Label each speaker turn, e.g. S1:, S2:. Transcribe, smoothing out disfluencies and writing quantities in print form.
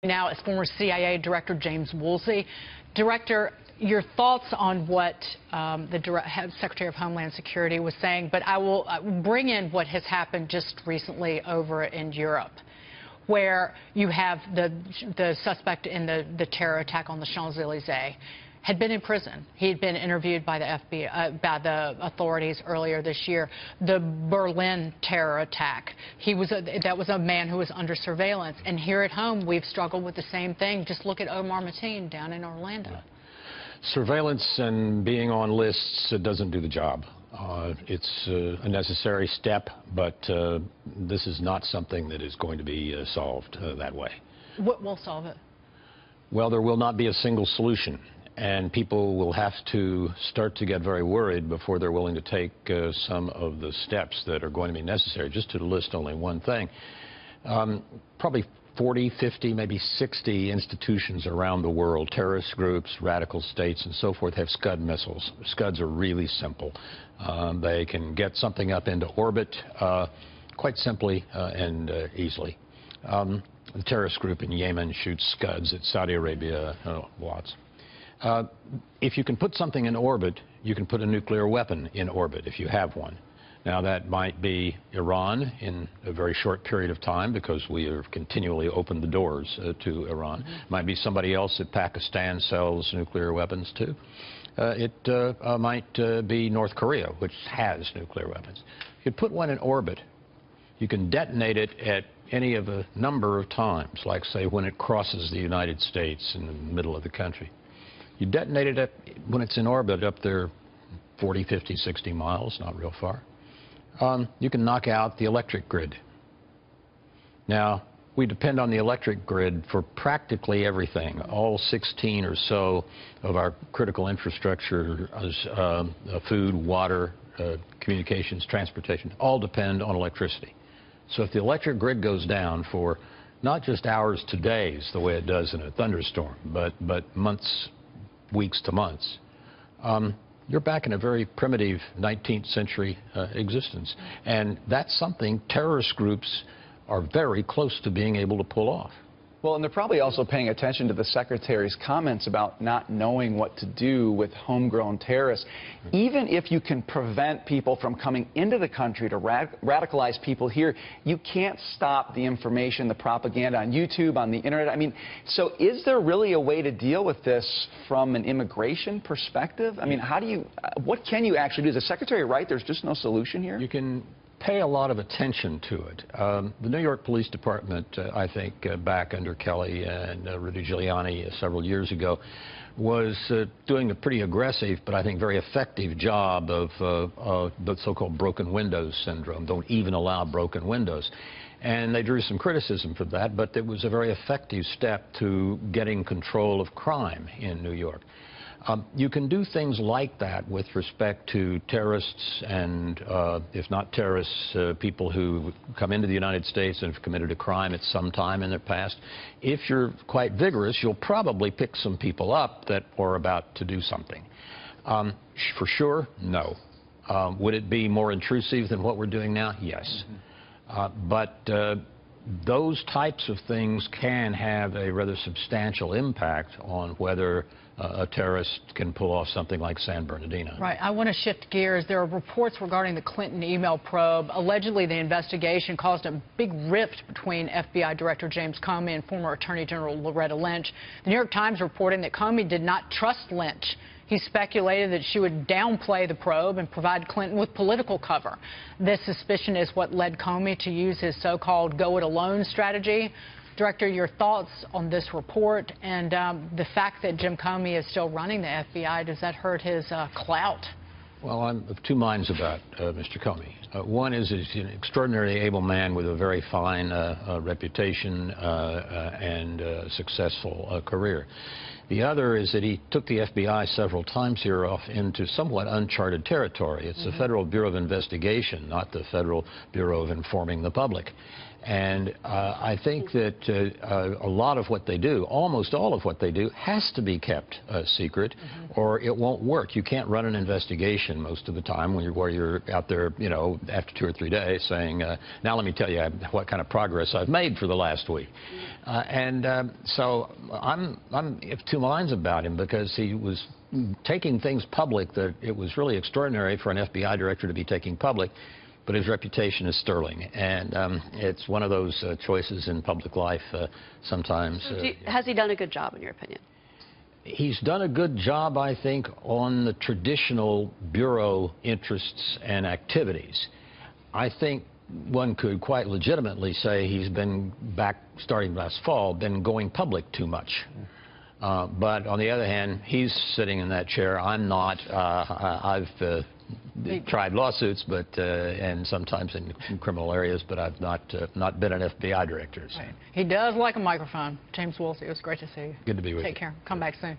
S1: Now is former CIA Director James Woolsey. Director, your thoughts on what the Secretary of Homeland Security was saying, but I will bring in what has happened just recently over in Europe, where you have the suspect in the terror attack on the Champs-Elysees had been in prison. He had been interviewed by the FBI, by the authorities earlier this year. The Berlin terror attack, that was a man who was under surveillance. And here at home, we've struggled with the same thing. Just look at Omar Mateen down in Orlando.
S2: Surveillance and being on lists doesn't do the job. It's a necessary step, but this is not something that is going to be solved that way.
S1: What will solve it?
S2: Well, there will not be a single solution. And people will have to start to get very worried before they're willing to take some of the steps that are going to be necessary. Just to list only one thing, probably 40, 50, maybe 60 institutions around the world, terrorist groups, radical states, and so forth, have Scud missiles. Scuds are really simple. They can get something up into orbit quite simply and easily. The terrorist group in Yemen shoots Scuds. At Saudi Arabia, lots. If you can put something in orbit, you can put a nuclear weapon in orbit if you have one. Now, that might be Iran in a very short period of time because we have continually opened the doors to Iran. Might be somebody else that Pakistan sells nuclear weapons to. It might be North Korea, which has nuclear weapons. You put one in orbit, you can detonate it at any of a number of times, like, say, when it crosses the United States in the middle of the country. You detonate it when it's in orbit up there 40, 50, 60 miles, not real far. You can knock out the electric grid. Now, we depend on the electric grid for practically everything. All 16 or so of our critical infrastructure, food, water, communications, transportation, all depend on electricity. So if the electric grid goes down for not just hours to days, the way it does in a thunderstorm, but months, weeks to months, you're back in a very primitive 19th century existence. And that's something terrorist groups are very close to being able to pull off.
S3: Well, and they're probably also paying attention to the Secretary's comments about not knowing what to do with homegrown terrorists. Even if you can prevent people from coming into the country to radicalize people here, you can't stop the information, the propaganda on YouTube, on the internet. I mean, so is there really a way to deal with this from an immigration perspective? I mean, what can you actually do? Is the Secretary right? There's just no solution here?
S2: You can pay a lot of attention to it. The New York Police Department, I think, back under Kelly and Rudy Giuliani several years ago, was doing a pretty aggressive, but I think very effective job of the so-called broken windows syndrome. Don't even allow broken windows. And they drew some criticism for that, but it was a very effective step to getting control of crime in New York. You can do things like that with respect to terrorists and, if not terrorists, people who come into the United States and have committed a crime at some time in their past. If you're quite vigorous, you'll probably pick some people up that are about to do something. For sure, no. Would it be more intrusive than what we're doing now? Yes. But those types of things can have a rather substantial impact on whether a terrorist can pull off something like San Bernardino.
S1: Right. I want to shift gears. There are reports regarding the Clinton email probe. Allegedly, the investigation caused a big rift between FBI Director James Comey and former Attorney General Loretta Lynch. The New York Times reporting that Comey did not trust Lynch. He speculated that she would downplay the probe and provide Clinton with political cover. This suspicion is what led Comey to use his so-called go-it-alone strategy. Director, your thoughts on this report and the fact that Jim Comey is still running the FBI, does that hurt his clout?
S2: Well, I'm of two minds about Mr. Comey. One is he's an extraordinarily able man with a very fine reputation and successful career. The other is that he took the FBI several times here off into somewhat uncharted territory. It's the Federal Bureau of Investigation, not the Federal Bureau of Informing the Public. And I think that a lot of what they do, almost all of what they do, has to be kept secret, or it won't work. You can't run an investigation most of the time where you're out there, you know, after 2 or 3 days saying, now let me tell you what kind of progress I've made for the last week. So I'm of two minds about him, because he was taking things public that it was really extraordinary for an FBI director to be taking public. But his reputation is sterling, and it's one of those choices in public life sometimes.
S4: So has he done a good job, in your opinion?
S2: He's done a good job, I think, on the traditional bureau interests and activities. I think one could quite legitimately say he's been starting last fall, been going public too much. But on the other hand, he's sitting in that chair. I'm not. I've tried lawsuits, but and sometimes in criminal areas, but I've not been an FBI director. So.
S1: Right. He does like a microphone. James Woolsey, it was great to see you.
S2: Good to be with you.
S1: Take care. Come back soon.